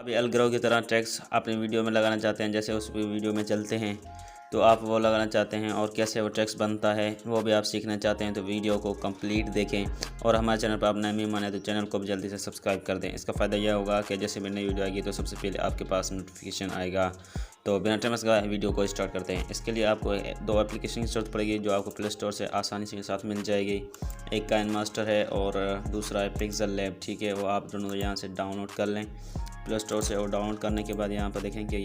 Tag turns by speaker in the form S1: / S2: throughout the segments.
S1: अभी अलग्रो की तरह टेक्स्ट अपनी वीडियो में लगाना चाहते हैं, जैसे उस वीडियो में चलते हैं तो आप वो लगाना चाहते हैं और कैसे वो टेक्स्ट बनता है वो भी आप सीखना चाहते हैं तो वीडियो को कंप्लीट देखें। और हमारे चैनल पर आप नए मेहमान हैं तो चैनल को भी जल्दी से सब्सक्राइब कर दें। इसका फ़ायदा यह होगा कि जैसे भी नई वीडियो आएगी तो सबसे पहले आपके पास नोटिफिकेशन आएगा। तो बिना टाइम का वीडियो को स्टार्ट करते हैं। इसके लिए आपको दो एप्लीकेशन की ज़रूरत पड़ेगी जो आपको प्ले स्टोर से आसानी से साथ मिल जाएगी। एक काइनमास्टर है और दूसरा है पिक्सल लैब। ठीक है, वो आप दोनों यहाँ से डाउनलोड कर लें प्ले स्टोर से। और डाउनलोड करने के बाद यहाँ पर देखें कि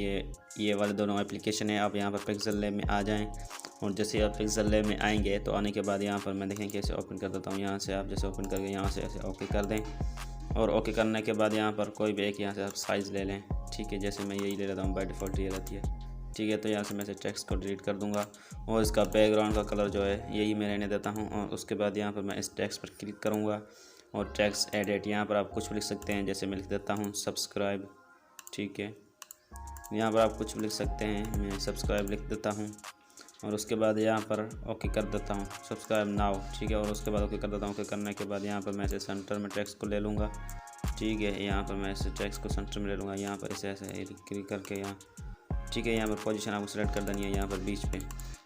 S1: ये वाले दोनों एप्लीकेशन है। आप यहाँ पर पिक्सल लैब में आ जाएं और जैसे आप पिक्सल लैब में आएंगे तो आने के बाद यहाँ पर मैं देखें कैसे ओपन कर देता हूँ। यहाँ से आप जैसे ओपन करके यहाँ से ऐसे ओके कर दें और ओके करने के बाद यहाँ पर कोई भी एक यहाँ से आप साइज़ ले लें। ठीक है, जैसे मैं यही ले लेता हूँ, बाय डिफ़ॉल्ट ये रहती है। ठीक है, तो यहाँ से मैं इसे टेक्स्ट को डिलीट कर दूँगा और इसका बैकग्राउंड का कलर जो है यही मैं रहने देता हूँ। और उसके बाद यहाँ पर मैं इस टेक्स्ट पर क्लिक करूँगा और टेक्स्ट एडिट, यहाँ पर आप कुछ भी लिख सकते हैं। जैसे मैं लिख देता हूँ सब्सक्राइब। ठीक है, यहाँ पर आप कुछ भी लिख सकते हैं, मैं सब्सक्राइब लिख देता हूँ और उसके बाद यहाँ पर ओके कर देता हूँ, सब्सक्राइब नाउ। ठीक है, और उसके बाद ओके कर देता हूँ। ओके करने के बाद यहाँ पर मैं इसे सेंटर में टेक्स्ट को ले लूँगा। ठीक है, यहाँ पर मैं इसे टेक्स्ट को सेंटर में ले लूँगा। यहाँ पर इसे ऐसे क्लिक करके यहाँ, ठीक है, यहाँ पर पोजीशन आपको सेलेक्ट कर देनी है यहाँ पर बीच पे।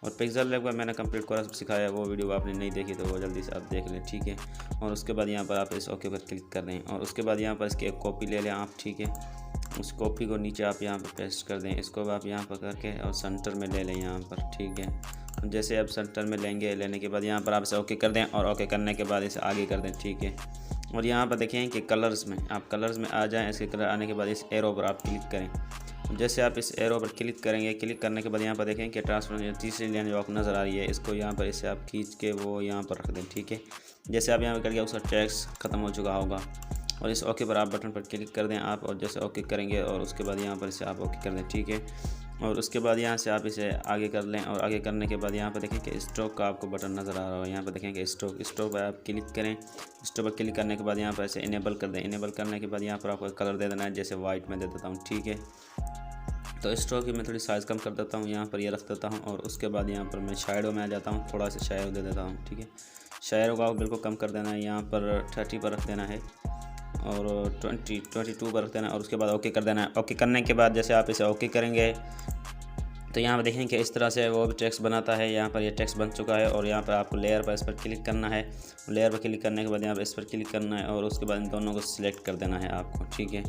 S1: और पिक्सल लैब का मैंने कंप्लीट कोर्स सिखाया है, वो वीडियो आपने नहीं देखी तो वो जल्दी से आप देख लें। ठीक है, और उसके बाद यहाँ पर आप इस ओके पर क्लिक कर दें और उसके बाद यहाँ पर इसकी एक कॉपी ले लें आप। ठीक है, उस कॉपी को नीचे आप यहाँ पर पेस्ट कर दें। इसको आप यहाँ पर करके और सेंटर में ले लें यहाँ पर। ठीक है, जैसे आप सेंटर में लेंगे, लेने के बाद यहाँ पर आप इसे ओके कर दें और ओके करने के बाद इसे आगे कर दें। ठीक है, और यहाँ पर देखें कि कलर्स में आप कलर्स में आ जाएँ। इसके कलर आने के बाद इस एरो पर आप क्लिक करें। जैसे आप इस एरो पर क्लिक करेंगे, क्लिक करने के बाद यहाँ पर देखें कि ट्रांसफॉर्मेशन तीसरी लाइन जो आपको नज़र आ रही है, इसको यहाँ पर इसे आप खींच के वो यहाँ पर रख दें। ठीक है, जैसे आप यहाँ पर करिए उसका टेक्स्ट ख़त्म हो चुका होगा और इस ओके पर आप बटन पर क्लिक कर दें आप। और जैसे ओके करेंगे और उसके बाद यहाँ पर इसे आप ओके कर दें। ठीक है, और उसके बाद यहाँ से आप इसे आगे कर लें और आगे करने के बाद यहाँ पर देखें कि स्ट्रोक का आपको बटन नज़र आ रहा हो। यहाँ पर देखें कि स्ट्रोक पर आप क्लिक करें। स्ट्रोक पर क्लिक करने के बाद यहाँ पर इसे इनेबल कर दें। इनेबल करने के बाद यहाँ पर आपको कलर दे देना है, जैसे वाइट में दे देता हूँ। ठीक है, तो स्ट्रोक की मैं थोड़ी साइज़ कम कर देता हूँ, यहाँ पर ये रख देता हूँ और उसके बाद यहाँ पर मैं शैडो में आ जाता हूँ, थोड़ा सा शैडो दे देता हूँ। ठीक है, शैडो का बिल्कुल कम कर देना है, यहाँ पर 30 पर रख देना है और 22 पर रख देना है और उसके बाद ओके कर देना है। ओके करने के बाद जैसे आप इसे ओके करेंगे तो यहाँ पर देखें कि इस तरह से वो भी टेक्स्ट बनाता है। यहाँ पर ये टेक्स्ट बन चुका है और यहाँ पर आपको लेयर पर इस पर क्लिक करना है। लेयर पर क्लिक करने के बाद यहाँ पर इस पर क्लिक करना है और उसके बाद इन दोनों को सिलेक्ट कर देना है आपको। ठीक है,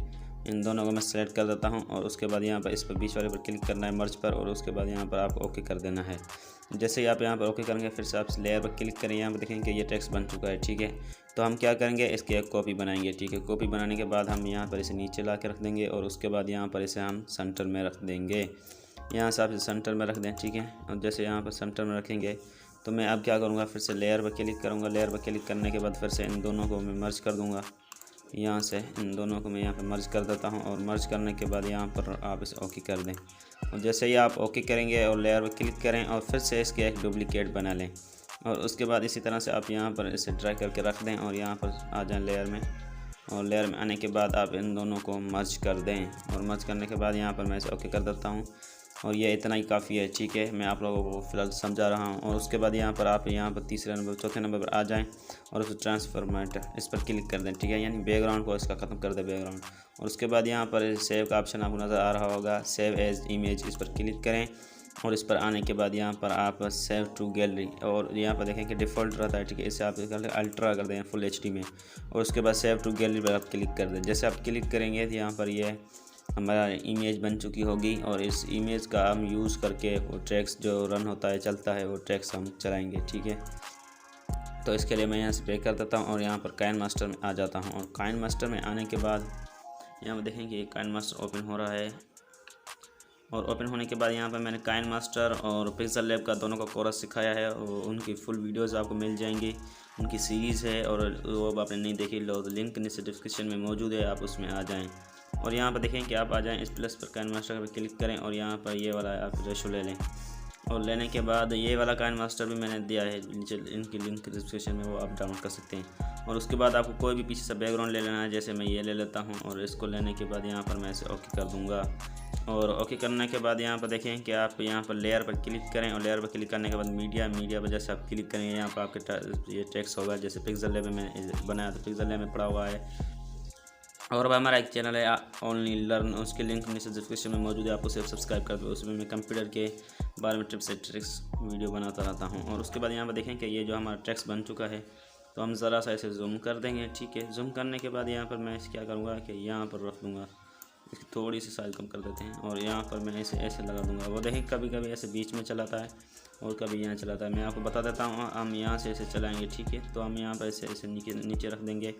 S1: इन दोनों को मैं सेलेक्ट कर देता हूं और उसके बाद यहाँ पर इस पर बीच वाले पर क्लिक करना है, मर्ज पर, और उसके बाद यहाँ पर आपको ओके कर देना है। जैसे ही आप यहाँ पर ओके करेंगे फिर से आप लेयर पर क्लिक करें। यहाँ पर देखेंगे ये टेक्स्ट बन चुका है। ठीक है, तो हम क्या करेंगे, इसकी एक कॉपी बनाएंगे। ठीक है, कॉपी बनाने के बाद हम यहाँ पर इसे नीचे ला के रख देंगे और उसके बाद यहाँ पर इसे हम सेंटर में रख देंगे। यहाँ से आप इसे सेंटर में रख दें। ठीक है, और जैसे यहाँ पर सेंटर में रखेंगे तो मैं अब क्या करूँगा, फिर से लेयर पर क्लिक करूँगा। लेयर पर क्लिक करने के बाद फिर से इन दोनों को मैं मर्ज कर दूँगा। यहाँ से इन दोनों को मैं यहाँ पर मर्ज कर देता हूँ और मर्ज करने के बाद यहाँ पर आप इसे ओके कर दें। और जैसे ही आप ओके करेंगे और लेयर पर क्लिक करें और फिर से इसके एक डुप्लीकेट बना लें और उसके बाद इसी तरह से आप यहाँ पर इसे ड्रैग करके रख दें और यहाँ पर आ जाएं लेयर में। और लेयर में आने के बाद आप इन दोनों को मर्ज कर दें और मर्ज करने के बाद यहाँ पर मैं इसे ओके कर देता हूँ और ये इतना ही काफ़ी है। ठीक है, मैं आप लोगों को फ़िलहाल समझा रहा हूँ। और उसके बाद यहाँ पर आप यहाँ पर तीसरे नंबर चौथे नंबर पर आ जाएं और उस ट्रांसफॉर्मेट इस पर क्लिक कर दें। ठीक है, यानी बैकग्राउंड को इसका ख़त्म कर दें बैकग्राउंड। और उसके बाद यहाँ पर सेव का ऑप्शन आपको नज़र आ रहा होगा, सेव एज इमेज, इस पर क्लिक करें और इस पर आने के बाद यहाँ पर आप सेव टू गैलरी, और यहाँ पर देखें कि डिफ़ॉल्ट रहता है। ठीक है, इसे आप अल्ट्रा कर दें फुल HD में और उसके बाद सेव टू गैलरी पर आप क्लिक कर दें। जैसे आप क्लिक करेंगे तो यहाँ पर ये हमारा इमेज बन चुकी होगी और इस इमेज का हम यूज़ करके वो टेक्स्ट जो रन होता है चलता है वो टेक्स्ट हम चलाएंगे। ठीक है, तो इसके लिए मैं यहाँ से बैक कर देता हूँ और यहाँ पर काइनमास्टर में आ जाता हूँ। और काइनमास्टर में आने के बाद यहाँ पर देखें कि काइनमास्टर ओपन हो रहा है और ओपन होने के बाद यहाँ पर मैंने काइनमास्टर और पिक्सल लैब का दोनों का कोर्स सिखाया है और उनकी फुल वीडियोज़ आपको मिल जाएंगी। उनकी सीरीज़ है और वो अब आपने नहीं देखी लो तो लिंक नीचे डिस्क्रिप्शन में मौजूद है, आप उसमें आ जाएँ। और यहाँ पर देखें कि आप आ जाएं इस प्लस पर काइनमास्टर पर क्लिक करें और यहाँ पर ये वाला आप रेशो ले लें और लेने के बाद ये वाला काइनमास्टर भी मैंने दिया है नीचे, इनकी लिंक डिस्क्रिप्शन में, वो आप डाउनलोड कर सकते हैं। और उसके बाद आपको कोई भी पीछे से बैकग्राउंड ले लेना है, जैसे मैं ये ले लेता हूँ और इसको लेने के बाद यहाँ पर मैं इसे ओके कर दूँगा। और ओके करने के बाद यहाँ पर देखें कि आप यहाँ पर लेयर पर क्लिक करें और लेयर पर क्लिक करने के बाद मीडिया पर जैसे आप क्लिक करेंगे यहाँ पर आपके ये टेक्स्ट होगा, जैसे पिक्सल लैब में बनाया तो पिक्सल लैब में पड़ा हुआ है और अब हमारा एक चैनल है ओनली लर्न, उसके लिंक नीचे डिस्क्रिप्शन में मौजूद है, आप उसे सब्सक्राइब कर दो। उसमें मैं कंप्यूटर के बारे में टिप्स एंड ट्रिक्स वीडियो बनाता रहता हूँ। और उसके बाद यहाँ पर देखें कि ये जो हमारा टेक्स्ट बन चुका है, तो हम ज़रा सा इसे जूम कर देंगे। ठीक है, जूम करने के बाद यहाँ पर मैं क्या करूँगा कि यहाँ पर रख दूँगा, इसकी थोड़ी सी साइज कम कर देते हैं, और यहाँ पर मैं इसे ऐसे लगा दूँगा। वो देखें कभी कभी ऐसे बीच में चलाता है और कभी यहाँ चलाता है। मैं आपको बता देता हूँ, हम यहाँ से ऐसे चलाएंगे। ठीक है, तो हम यहाँ पर ऐसे नीचे रख देंगे,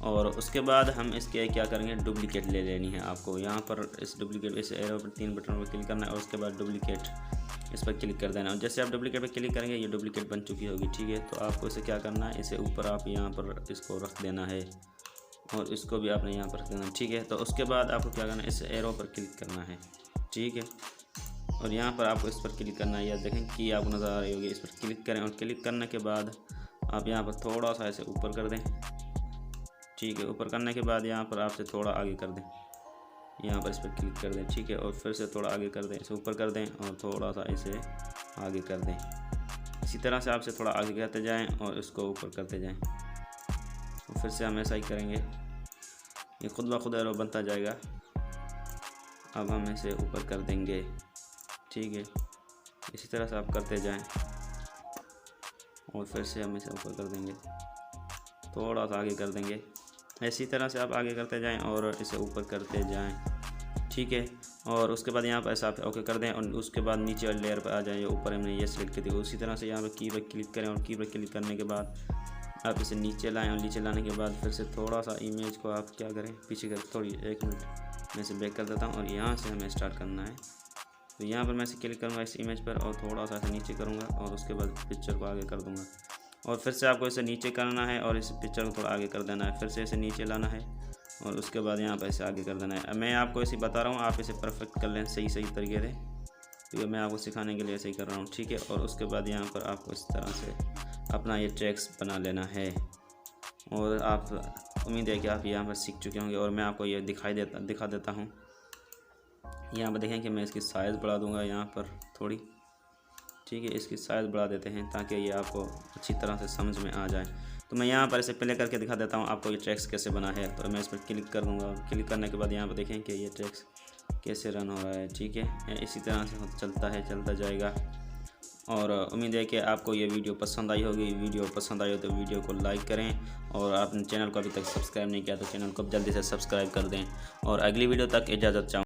S1: और उसके बाद हम इसके क्या करेंगे, डुप्लीकेट ले लेनी है आपको। यहाँ पर इस डुप्लीकेट इस एरो पर 3 बटन पर क्लिक करना है, और उसके बाद डुप्लीकेट इस पर क्लिक कर देना। और जैसे आप डुप्लीकेट पर क्लिक करेंगे, ये डुप्लीकेट बन चुकी होगी। ठीक है, तो आपको इसे क्या करना है, इसे ऊपर आप यहाँ पर इसको रख देना है, और इसको भी आपने यहाँ पर रख देना है। ठीक है, तो उसके बाद आपको क्या करना है, इस एरो पर क्लिक करना है। ठीक है, और यहाँ पर आपको इस पर क्लिक करना है। या देखें कि आपको नज़र आ रही होगी, इस पर क्लिक करें, और क्लिक करने के बाद आप यहाँ पर थोड़ा सा ऐसे ऊपर कर दें। ठीक है, ऊपर करने के बाद यहाँ पर आपसे थोड़ा आगे कर दें, यहाँ पर इस पर क्लिक कर दें। ठीक है, और फिर से थोड़ा आगे कर दें, इसे ऊपर कर दें, और थोड़ा सा इसे आगे कर दें। इसी तरह से आपसे थोड़ा आगे करते जाएँ और इसको ऊपर करते जाएँ, और फिर से हम ऐसा ही करेंगे। ये खुद ब खुद एरो बनता जाएगा। अब हम इसे ऊपर कर देंगे। ठीक है, इसी तरह से आप करते जाएं, और फिर से हम इसे ऊपर कर देंगे, थोड़ा सा आगे कर देंगे। इसी तरह से आप आगे करते जाएं और इसे ऊपर करते जाएं। ठीक है, और उसके बाद यहाँ पर ऐसा आप ओके कर दें, और उसके बाद नीचे वाली लेयर पर आ जाएं, ऊपर हमने ये सिलेक्ट कर दिया। उसी तरह से यहाँ पर की पर क्लिक करें, और की पर क्लिक करने के बाद आप इसे नीचे लाएँ, और नीचे लाने के बाद फिर से थोड़ा सा इमेज को आप क्या करें, पीछे करें थोड़ी, 1 मिनट मैं इसे बैक कर देता हूँ, और यहाँ से हमें स्टार्ट करना है। तो यहाँ पर मैं इसे क्लिक करूँगा इस इमेज पर, और थोड़ा सा नीचे करूँगा, और उसके बाद पिक्चर को आगे कर दूँगा, और फिर से आपको इसे नीचे करना है, और इस पिक्चर को थोड़ा आगे कर देना है। फिर से इसे नीचे लाना है, और उसके बाद यहाँ पर इसे आगे कर देना है। मैं आपको इसे बता रहा हूँ, आप इसे परफेक्ट कर लें सही तरीके से, क्योंकि मैं आपको सिखाने के लिए ऐसे ही कर रहा हूँ। ठीक है, और उसके बाद यहाँ पर आपको इस तरह से अपना ये टेक्स्ट बना लेना है, और आप उम्मीद है कि आप यहाँ पर सीख चुके होंगे। और मैं आपको ये दिखा देता हूँ। यहाँ पर देखें कि मैं इसकी साइज़ बढ़ा दूंगा यहाँ पर थोड़ी। ठीक है, इसकी साइज़ बढ़ा देते हैं ताकि ये आपको अच्छी तरह से समझ में आ जाए। तो मैं यहाँ पर इसे प्ले करके दिखा देता हूँ आपको ये टेक्स्ट कैसे बना है। तो मैं इस पर क्लिक कर दूँगा, और क्लिक करने के बाद यहाँ पर देखें कि ये टेक्स्ट कैसे रन हो रहा है। ठीक है, इसी तरह से चलता जाएगा। और उम्मीद है कि आपको ये वीडियो पसंद आई होगी। वीडियो पसंद आई हो तो वीडियो को लाइक करें, और आपने चैनल को अभी तक सब्सक्राइब नहीं किया तो चैनल को जल्दी से सब्सक्राइब कर दें। और अगली वीडियो तक इजाज़त चाहूँ।